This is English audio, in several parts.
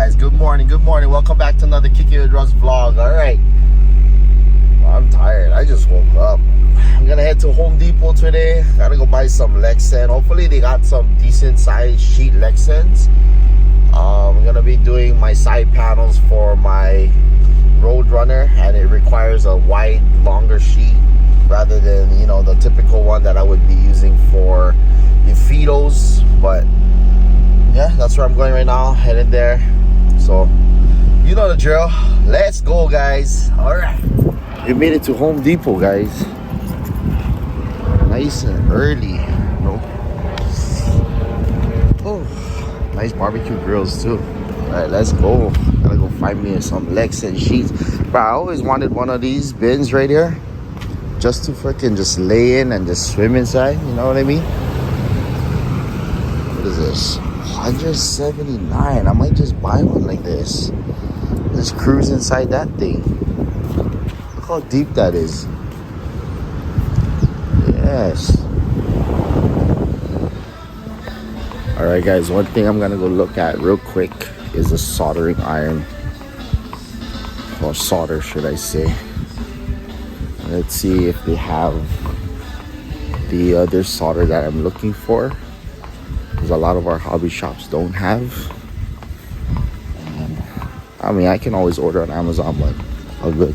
guys, good morning, welcome back to another Kick It With Russ vlog. All right, well, I'm tired. I just woke up. I'm gonna head to Home Depot today. Gotta go buy some Lexan. Hopefully they got some decent sized sheet Lexans. I'm gonna be doing my side panels for my RoadRunner, and it requires a wide, longer sheet rather than, you know, the typical one that I would be using for the Fidos. But yeah, that's where I'm going right now, headed there. So you know the drill. Let's go, guys. All right, we made it to Home Depot, guys. Nice and early, you know. Oh, nice barbecue grills too. All right, let's go. Gotta go find me some Lexan sheets. But I always wanted one of these bins right here, just to freaking just lay in and just swim inside. You know what I mean? What is this? 179. I might just buy one like this. Just cruise inside that thing. Look how deep that is. Yes. Alright guys, one thing I'm gonna go look at real quick is a soldering iron. Or solder, should I say. Let's see if they have the other solder that I'm looking for, because a lot of our hobby shops don't have. And, I mean, I can always order on Amazon, but all good.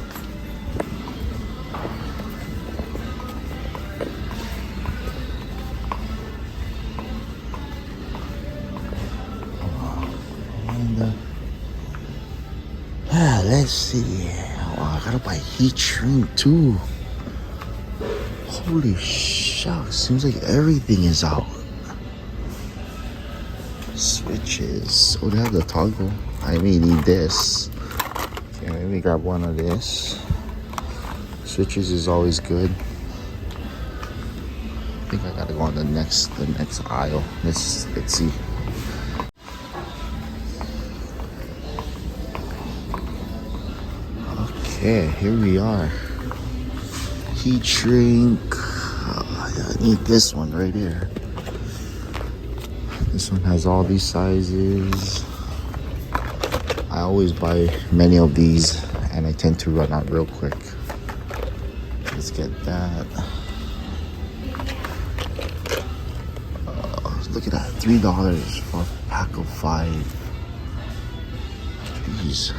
And let's see. Oh, I gotta buy heat shrink too. Holy shucks, seems like everything is out. Switches. Oh, they have the toggle. I may need this. Okay, let me grab one of this. Switches is always good. I think I gotta go on the next aisle. Let's see. Okay, here we are. Heat shrink. I need this one right here. This one has all these sizes. I always buy many of these and I tend to run out real quick. Let's get that. Look at that, $3 for a pack of 5. Jeez.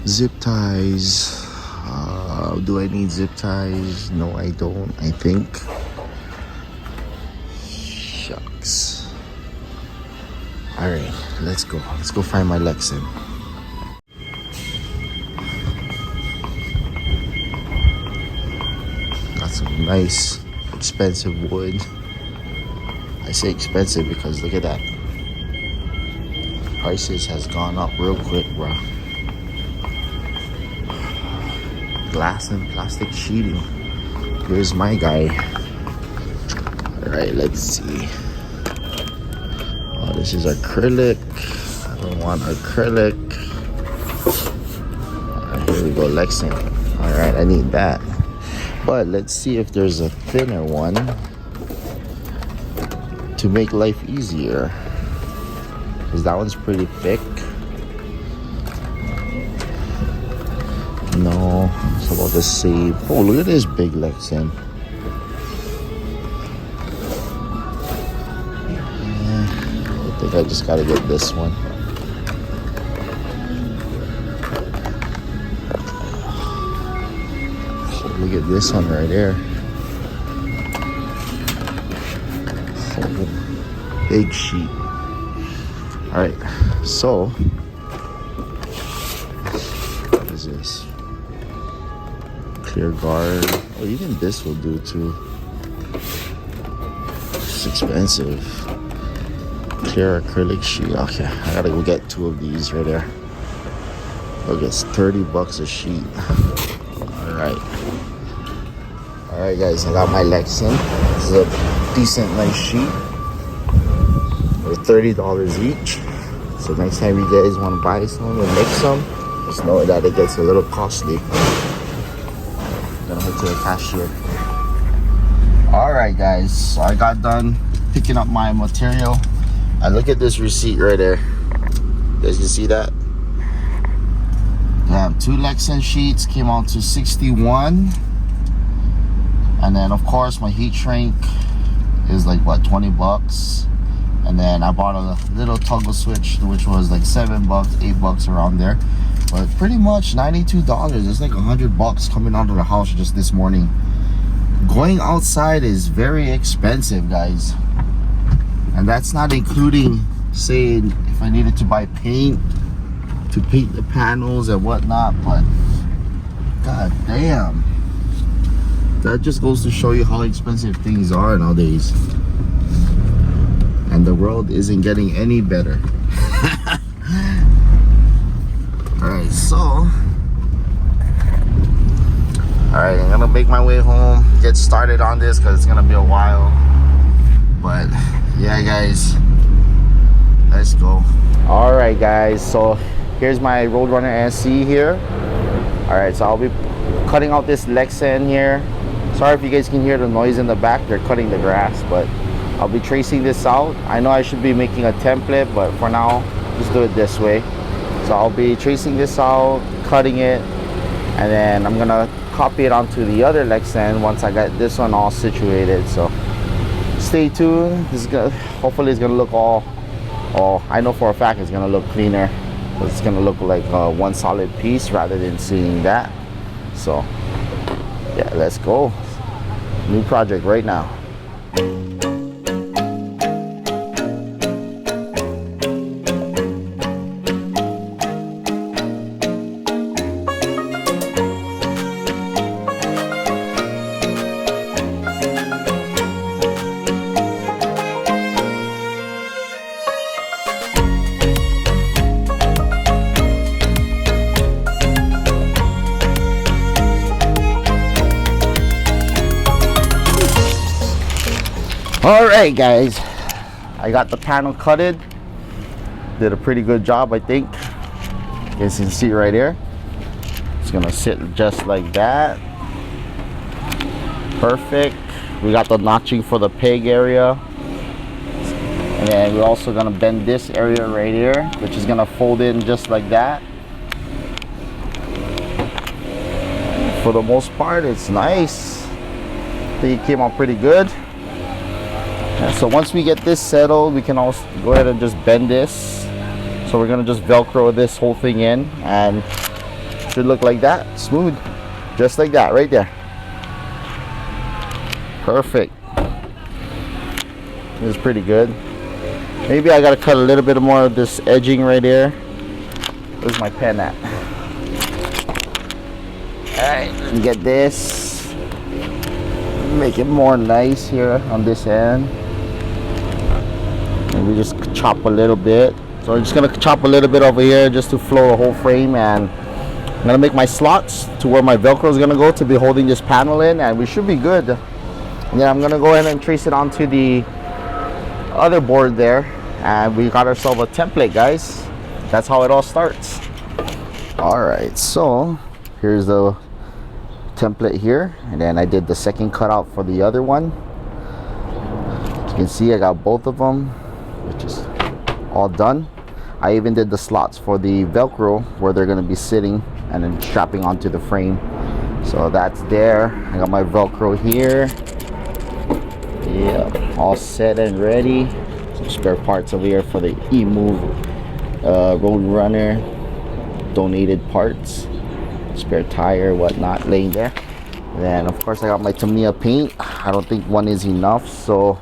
Zip ties. Do I need zip ties? No, I don't, I think. Shucks. Alright, let's go. Let's go find my Lexan. Got some nice, expensive wood. I say expensive because look at that. Prices has gone up real quick, bro. Glass and plastic sheeting. Here's my guy. Alright, let's see. Oh, this is acrylic. I don't want acrylic. Here we go, Lexan. Alright, I need that. But let's see if there's a thinner one to make life easier, because that one's pretty thick. No, it's about the same. Oh, look at this big Lexan. I think I just gotta get this one. Oh, look at this one right there. Oh, big sheet. Alright, so what is this? Clear guard. Oh, even this will do too. It's expensive. Clear acrylic sheet. Okay, I gotta go get 2 of these right there. Look, it's $30 a sheet. Alright guys, I got my Lexan. This is a decent, nice sheet. They're $30 each. So next time you guys want to buy some and make some, just know that it gets a little costly. Gonna head to the cashier. Alright guys, so I got done picking up my material. And look at this receipt right there. You guys can see that? Damn, 2 Lexan sheets came out to 61. And then of course my heat shrink is like what, 20 bucks. And then I bought a little toggle switch, which was like 7 bucks, 8 bucks around there. But pretty much $92. It's like 100 bucks coming out of the house just this morning. Going outside is very expensive, guys. And that's not including, say, if I needed to buy paint to paint the panels and whatnot. But god damn, that just goes to show you how expensive things are nowadays. And the world isn't getting any better. Alright, so alright, I'm gonna make my way home, get started on this because it's gonna be a while. But yeah, guys, let's go. Alright guys, so here's my RoadRunner SE here. Alright, so I'll be cutting out this Lexan here. Sorry if you guys can hear the noise in the back, they're cutting the grass, but I'll be tracing this out. I know I should be making a template, but for now, just do it this way. So I'll be tracing this out, cutting it, and then I'm gonna copy it onto the other Lexan once I got this one all situated. So stay tuned. This is gonna, hopefully it's gonna look all I know for a fact it's gonna look cleaner. It's gonna look like one solid piece rather than seeing that. So yeah, let's go. New project right now. Alright guys, I got the panel cutted. Did a pretty good job, I think. You guys can see right here. It's gonna sit just like that. Perfect. We got the notching for the peg area. And then we're also gonna bend this area right here, which is gonna fold in just like that. For the most part, it's nice. I think it came out pretty good. So once we get this settled, we can also go ahead and just bend this. So we're gonna just Velcro this whole thing in, and it should look like that, smooth, just like that right there. Perfect. This is pretty good. Maybe I gotta cut a little bit more of this edging right here. Where's my pen at? Alright, let's get this. Make it more nice here on this end. And we just chop a little bit. So I'm just gonna chop a little bit over here just to flow the whole frame, and I'm gonna make my slots to where my Velcro is gonna go to be holding this panel in, and we should be good. And then I'm gonna go ahead and trace it onto the other board there, and we got ourselves a template, guys. That's how it all starts. All right, so here's the template here, and then I did the second cutout for the other one. As you can see, I got both of them, which is all done. I even did the slots for the Velcro where they're going to be sitting and then strapping onto the frame. So that's there. I got my Velcro here. Yeah, all set and ready. Some spare parts over here for the E-Move RoadRunner donated parts. Spare tire, whatnot, laying there. And then of course I got my Tamiya paint. I don't think one is enough, so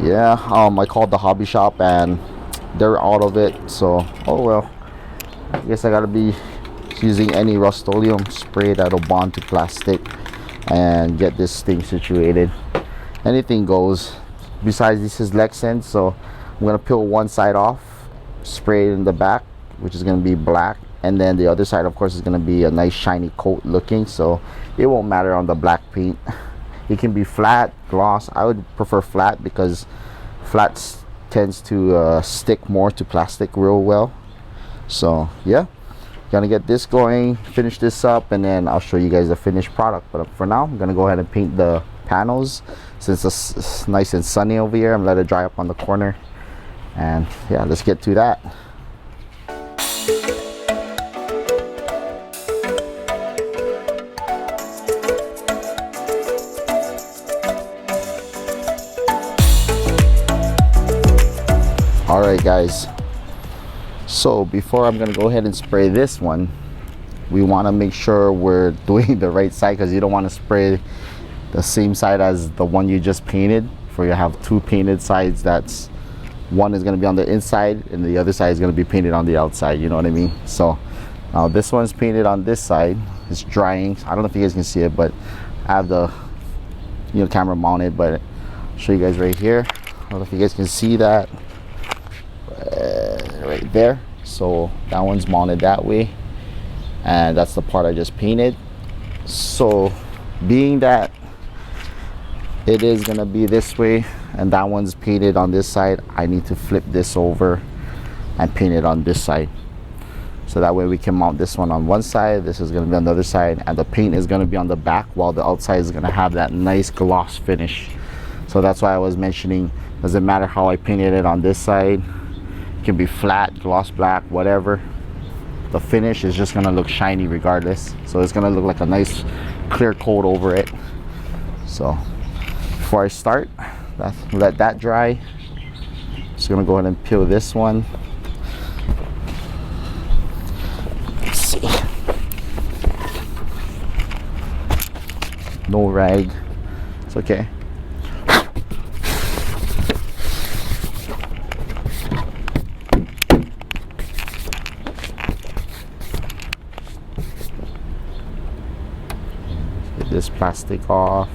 yeah, I called the hobby shop and they're out of it. So oh well, I guess I gotta be using any Rust-Oleum spray that'll bond to plastic and get this thing situated. Anything goes. Besides, this is Lexan, so I'm gonna peel one side off, spray it in the back, which is gonna be black, and then the other side of course is going to be a nice shiny coat looking, so it won't matter on the black paint. It can be flat, gloss. I would prefer flat because flat tends to stick more to plastic real well. So yeah, gonna get this going, finish this up, and then I'll show you guys the finished product. But for now, I'm gonna go ahead and paint the panels since it's nice and sunny over here. I'm gonna let it dry up on the corner, And yeah, let's get to that. All right guys, so before I'm gonna go ahead and spray this one, we want to make sure we're doing the right side, because you don't want to spray the same side as the one you just painted. For you have two painted sides, that's one is going to be on the inside and the other side is going to be painted on the outside, you know what I mean? So now this one's painted on this side, it's drying. I don't know if you guys can see it, but I have the camera mounted, but I'll show you guys right here. I don't know if you guys can see that right there. So that one's mounted that way, and that's the part I just painted. So being that it is gonna be this way and that one's painted on this side, I need to flip this over and paint it on this side, so that way we can mount this one on one side, this is gonna be on the other side, and the paint is gonna be on the back, while the outside is gonna have that nice gloss finish. So that's why I was mentioning, doesn't matter how I painted it on this side, it can be flat, gloss black, whatever, the finish is just gonna look shiny regardless. So it's gonna look like a nice clear coat over it. So before I start, let that dry. Just gonna go ahead and peel this one. Let's see. No rag, it's okay. Get this plastic off.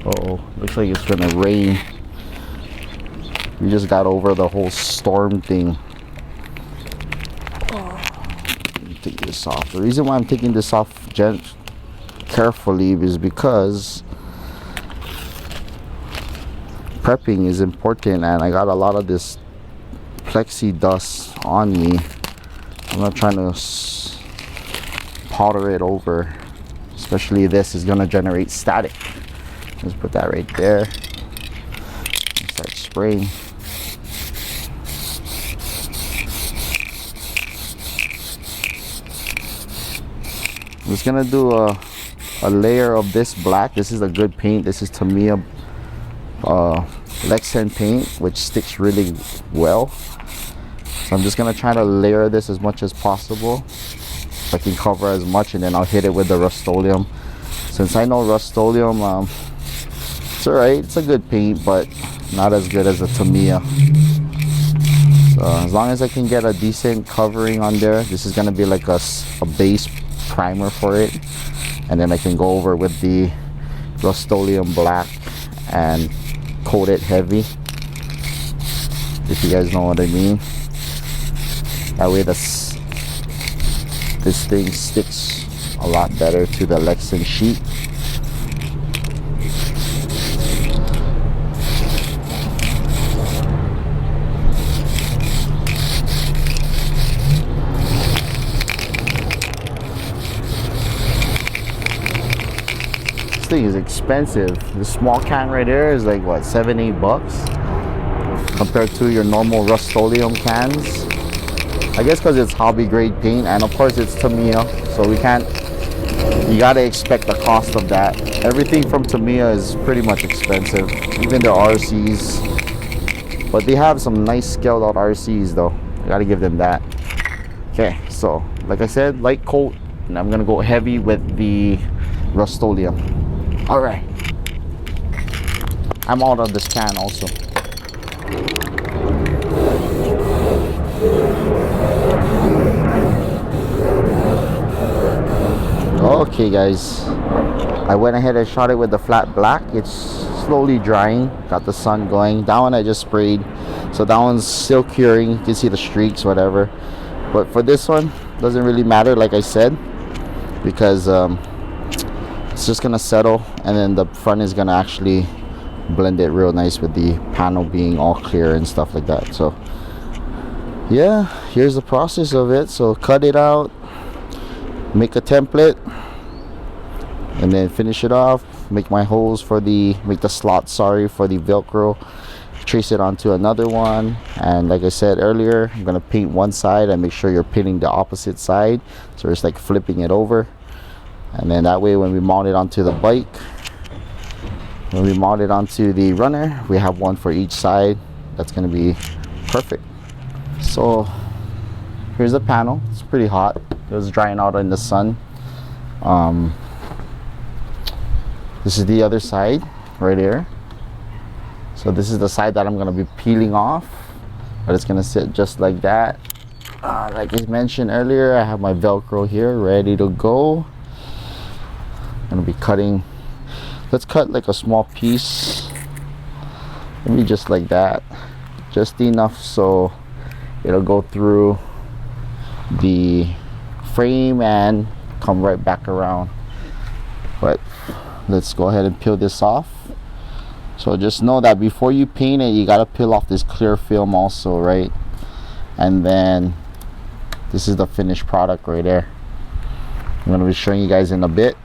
Uh-oh, looks like it's gonna rain. We just got over the whole storm thing. Let me take this off. The reason why I'm taking this off carefully is because prepping is important, and I got a lot of this plexi dust on me. I'm not trying to powder it over, especially this is gonna generate static. Just put that right there and start spraying. I'm just gonna do a layer of this black. This is a good paint. This is Tamiya Lexan paint, which sticks really well. So I'm just gonna try to layer this as much as possible, so I can cover as much, and then I'll hit it with the Rust-Oleum. Since I know Rust-Oleum, it's alright, it's a good paint, but not as good as a Tamiya. So as long as I can get a decent covering on there, this is gonna be like a base primer for it, and then I can go over with the Rust-Oleum black and coat it heavy, if you guys know what I mean. That way this thing sticks a lot better to the Lexan sheet. This thing is expensive. The small can right there is like what, $7-8 compared to your normal Rust-Oleum cans. I guess because it's hobby grade paint, and of course it's Tamiya, so you gotta expect the cost of that. Everything from Tamiya is pretty much expensive, even their RCs, but they have some nice scaled out RCs though. I gotta give them that. Okay, so like I said, light coat, and I'm gonna go heavy with the Rust-Oleum. All right, I'm out of this can also. Okay guys, I went ahead and shot it with the flat black. It's slowly drying. Got the sun going. That one I just sprayed, so that one's still curing. You can see the streaks, whatever. But for this one, doesn't really matter, like I said, because it's just gonna settle, and then the front is gonna actually blend it real nice with the panel being all clear and stuff like that. So yeah, here's the process of it. So cut it out, make a template, and then finish it off. Make my holes for make the slot, sorry, for the Velcro. Trace it onto another one, and like I said earlier, I'm gonna paint one side and make sure you're painting the opposite side, so it's like flipping it over. And then that way when we mount it onto the bike, when we mount it onto the runner, we have one for each side. That's gonna be perfect. So here's the panel. It's pretty hot. It was drying out in the sun. This is the other side right here. So this is the side that I'm gonna be peeling off, but it's gonna sit just like that. Like I mentioned earlier, I have my Velcro here ready to go. I'm gonna be cutting. Let's cut like a small piece, maybe just like that, just enough so it'll go through the frame and come right back around. But let's go ahead and peel this off. So just know that before you paint it, you gotta peel off this clear film also, right? And then this is the finished product right there. I'm gonna be showing you guys in a bit.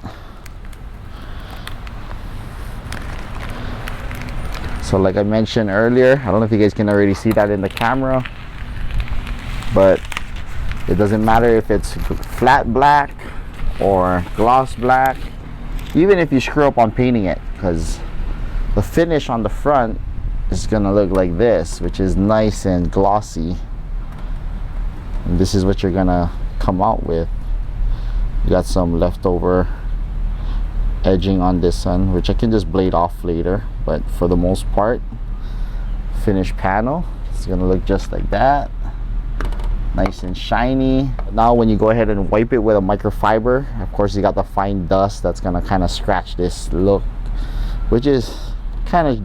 So like I mentioned earlier, I don't know if you guys can already see that in the camera, but it doesn't matter if it's flat black or gloss black, even if you screw up on painting it, because the finish on the front is gonna look like this, which is nice and glossy, and this is what you're gonna come out with. You got some leftover edging on this one, which I can just blade off later, but for the most part, finished panel, it's gonna look just like that, nice and shiny. Now when you go ahead and wipe it with a microfiber, of course you got the fine dust that's gonna kind of scratch this look, which is kind of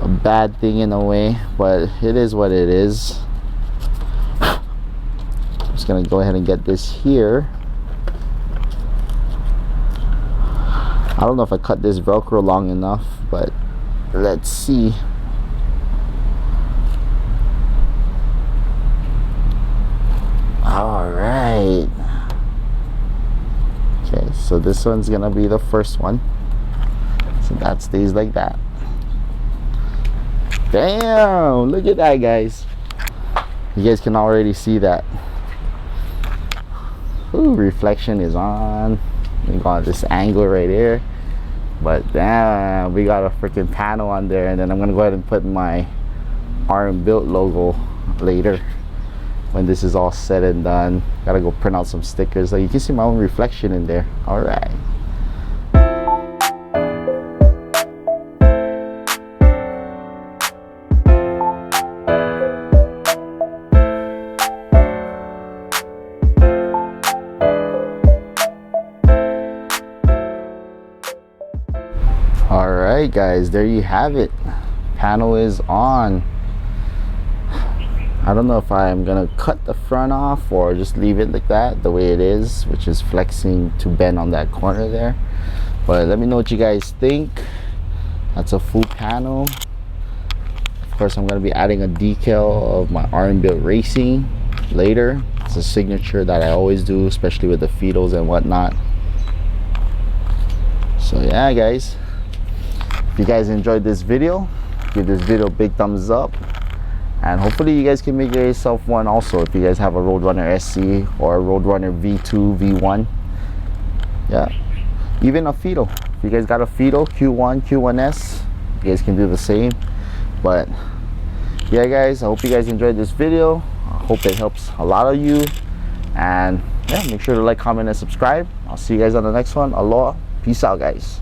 a bad thing in a way, but it is what it is. I'm just gonna go ahead and get this here. I don't know if I cut this Velcro long enough, but let's see. All right. Okay, so this one's gonna be the first one. So that stays like that. Damn, look at that, guys. You guys can already see that. Ooh, reflection is on. We got this angle right here, but damn, we got a freaking panel on there. And then I'm gonna go ahead and put my RM Built logo later when this is all said and done. Gotta go print out some stickers so you can see my own reflection in there. All right. Alright guys, there you have it. Panel is on. I don't know if I'm gonna cut the front off or just leave it like that, the way it is, which is flexing to bend on that corner there. But let me know what you guys think. That's a full panel. Of course, I'm gonna be adding a decal of my RM Built Racing later. It's a signature that I always do, especially with the Fidos and whatnot. So yeah guys, if you guys enjoyed this video, give this video a big thumbs up, and hopefully you guys can make yourself one also if you guys have a RoadRunner SE or a RoadRunner V2, V1. Yeah, even a Fido. If you guys got a Fido Q1, Q1S, you guys can do the same. But yeah guys, I hope you guys enjoyed this video. I hope it helps a lot of you, and yeah, make sure to like, comment, and subscribe. I'll see you guys on the next one. Aloha, peace out guys.